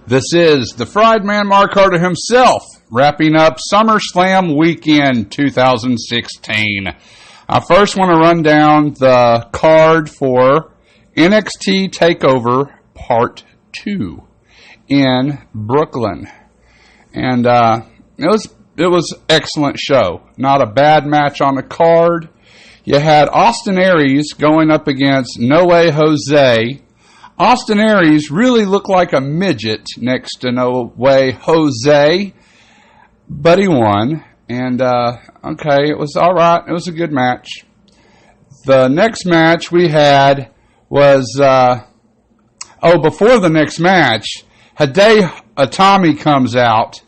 This is the Fried Man Mark Carter himself, wrapping up SummerSlam weekend 2016. I first want to run down the card for NXT Takeover Part 2 in Brooklyn. And it was excellent show. Not a bad match on the card. You had Austin Aries going up against No Way Jose. Austin Aries really looked like a midget next to No Way Jose, but he won. And, okay, it was all right. It was a good match. The next match we had was, before the next match, Hideo Itami comes out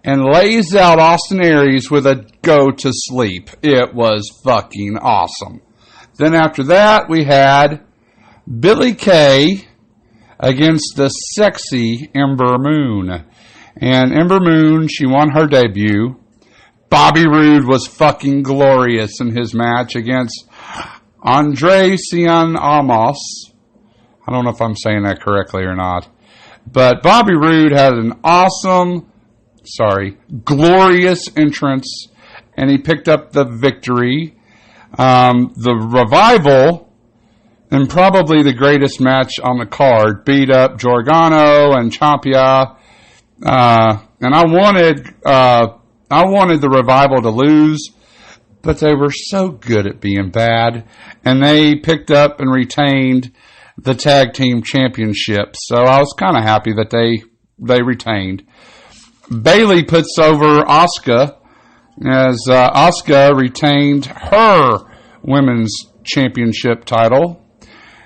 and lays out Austin Aries with a go to sleep. It was fucking awesome. Then after that, we had Billie Kay against the sexy Ember Moon. And Ember Moon, she won her debut. Bobby Roode was fucking glorious in his match against Andre Cien Almas. I don't know if I'm saying that correctly or not. But Bobby Roode had an glorious entrance, and he picked up the victory. The Revival, and probably the greatest match on the card, beat up Gargano and Ciampa. And I wanted the Revival to lose, but they were so good at being bad, and they picked up and retained the tag team championship. So I was kind of happy that they retained. Bayley puts over Asuka as Asuka retained her women's championship title.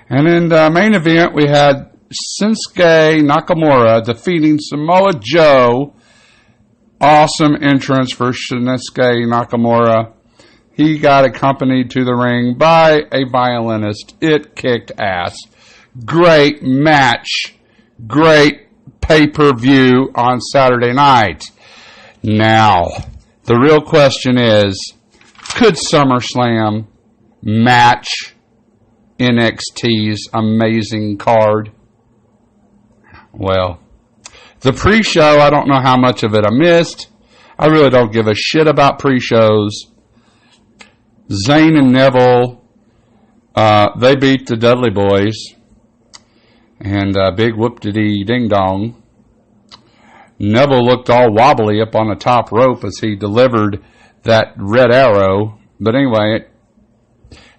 And in the main event, we had Shinsuke Nakamura defeating Samoa Joe. Awesome entrance for Shinsuke Nakamura. He got accompanied to the ring by a violinist. It kicked ass. Great match. Great pay-per-view on Saturday night. Now, the real question is, could SummerSlam match NXT's amazing card? Well, the pre-show, I don't know how much of it I missed. I really don't give a shit about pre-shows. Zayn and Neville, they beat the Dudley Boys. And big whoop-de-dee-ding-dong. Neville looked all wobbly up on the top rope as he delivered that red arrow. But anyway,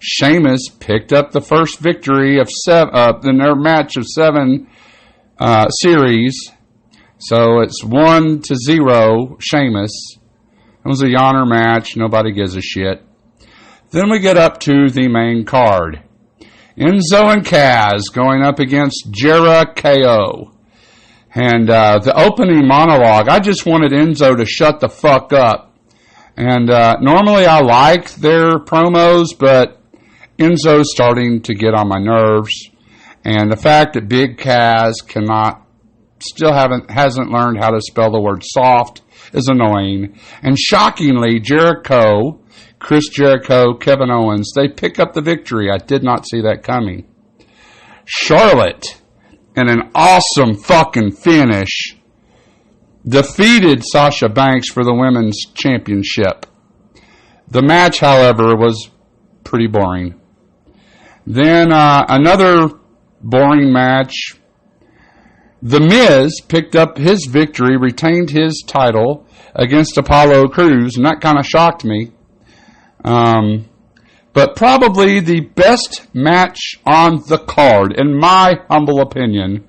Sheamus picked up the first victory of in their match of 7 series. So it's 1-0 Sheamus. It was a yawner match. Nobody gives a shit. Then we get up to the main card. Enzo and Kaz going up against Jericho. And the opening monologue, I just wanted Enzo to shut the fuck up. And normally I like their promos, but Enzo's starting to get on my nerves. And the fact that Big Kaz hasn't learned how to spell the word soft is annoying. And shockingly, Chris Jericho, Kevin Owens, they pick up the victory. I did not see that coming. Charlotte, in an awesome fucking finish, defeated Sasha Banks for the women's championship. The match, however, was pretty boring. Then another boring match. The Miz picked up his victory, retained his title against Apollo Crews, and that kind of shocked me. But probably the best match on the card, in my humble opinion,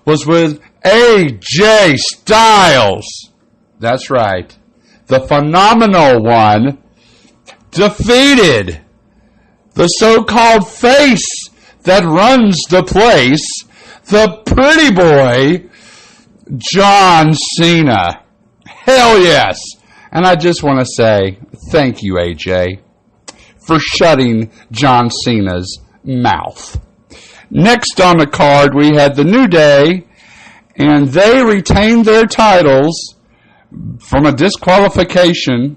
was with AJ Styles. That's right. The phenomenal one defeated the so-called face that runs the place, the pretty boy, John Cena. Hell yes. And I just want to say thank you, AJ, for shutting John Cena's mouth. Next on the card, we had the New Day, and they retained their titles from a disqualification.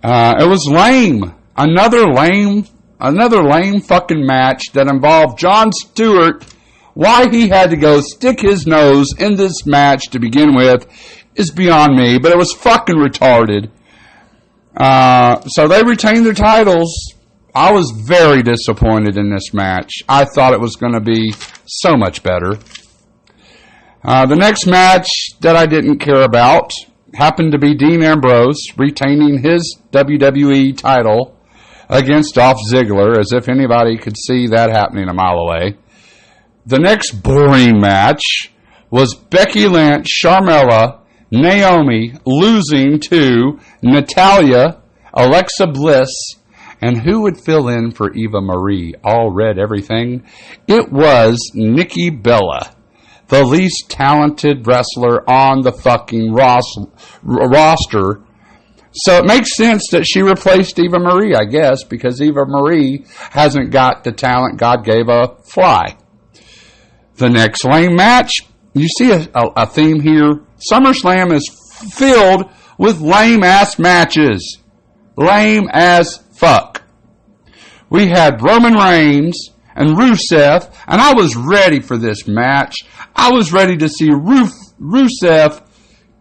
It was lame. Another lame fucking match that involved Jon Stewart Why he had to go stick his nose in this match to begin with is beyond me, but it was fucking retarded. So they retained their titles. I was very disappointed in this match. I thought it was going to be so much better. The next match that I didn't care about happened to be Dean Ambrose retaining his WWE title against Dolph Ziggler, as if anybody could see that happening a mile away. The next boring match was Becky Lynch, Sharmella, Naomi losing to Natalya, Alexa Bliss, and who would fill in for Eva Marie? All read everything. It was Nikki Bella, the least talented wrestler on the fucking roster. So it makes sense that she replaced Eva Marie, I guess, because Eva Marie hasn't got the talent God gave a fly. The next lame match, you see a theme here. SummerSlam is filled with lame-ass matches. Lame as fuck. We had Roman Reigns and Rusev, and I was ready for this match. I was ready to see Rusev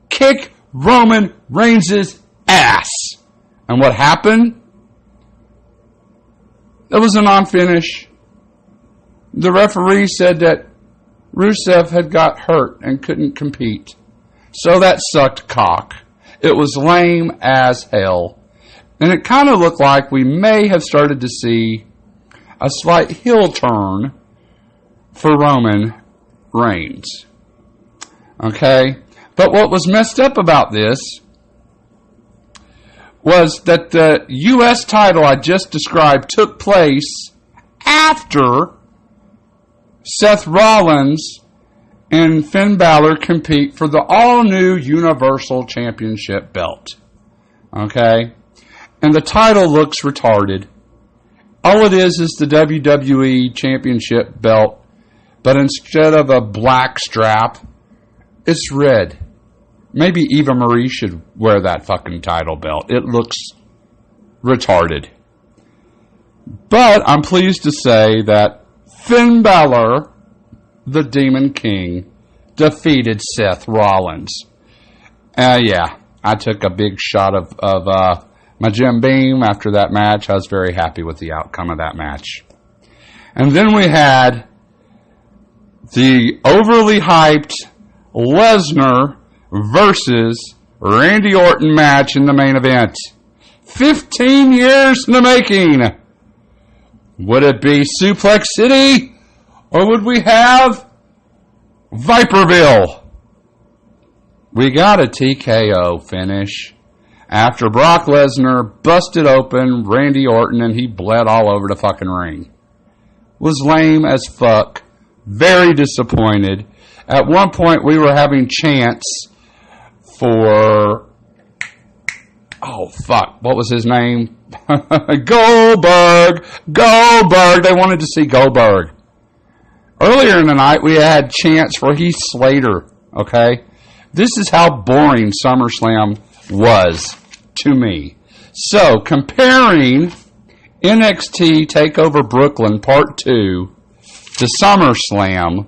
kick Roman Reigns' ass. And what happened? It was a non-finish. The referee said that Rusev had got hurt and couldn't compete. So that sucked cock. It was lame as hell. And it kind of looked like we may have started to see a slight heel turn for Roman Reigns. Okay? But what was messed up about this was that the U.S. title I just described took place after Seth Rollins and Finn Balor compete for the all-new Universal Championship belt. Okay? And the title looks retarded. All it is the WWE Championship belt, but instead of a black strap, it's red. Maybe Eva Marie should wear that fucking title belt. It looks retarded. But I'm pleased to say that Finn Balor, the Demon King, defeated Seth Rollins. Yeah, I took a big shot of my Jim Beam after that match. I was very happy with the outcome of that match. And then we had the overly hyped Lesnar versus Randy Orton match in the main event. 15 years in the making. Would it be Suplex City? Or would we have Viperville? We got a TKO finish after Brock Lesnar busted open Randy Orton and he bled all over the fucking ring. Was lame as fuck. Very disappointed. At one point we were having chants for... Oh, fuck. What was his name? Goldberg! Goldberg! They wanted to see Goldberg. Earlier in the night, we had chants for Heath Slater. Okay? This is how boring SummerSlam was to me. So, comparing NXT Takeover Brooklyn Part 2 to SummerSlam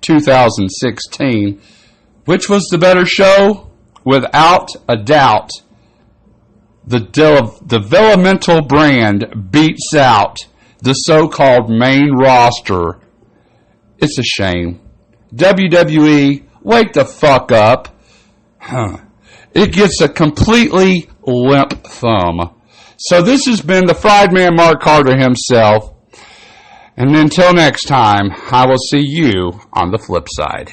2016, which was the better show? Without a doubt, the developmental brand beats out the so-called main roster. It's a shame. WWE, wake the fuck up. It gets a completely limp thumb. So this has been the Fried Man Mark Carter himself. And until next time, I will see you on the flip side.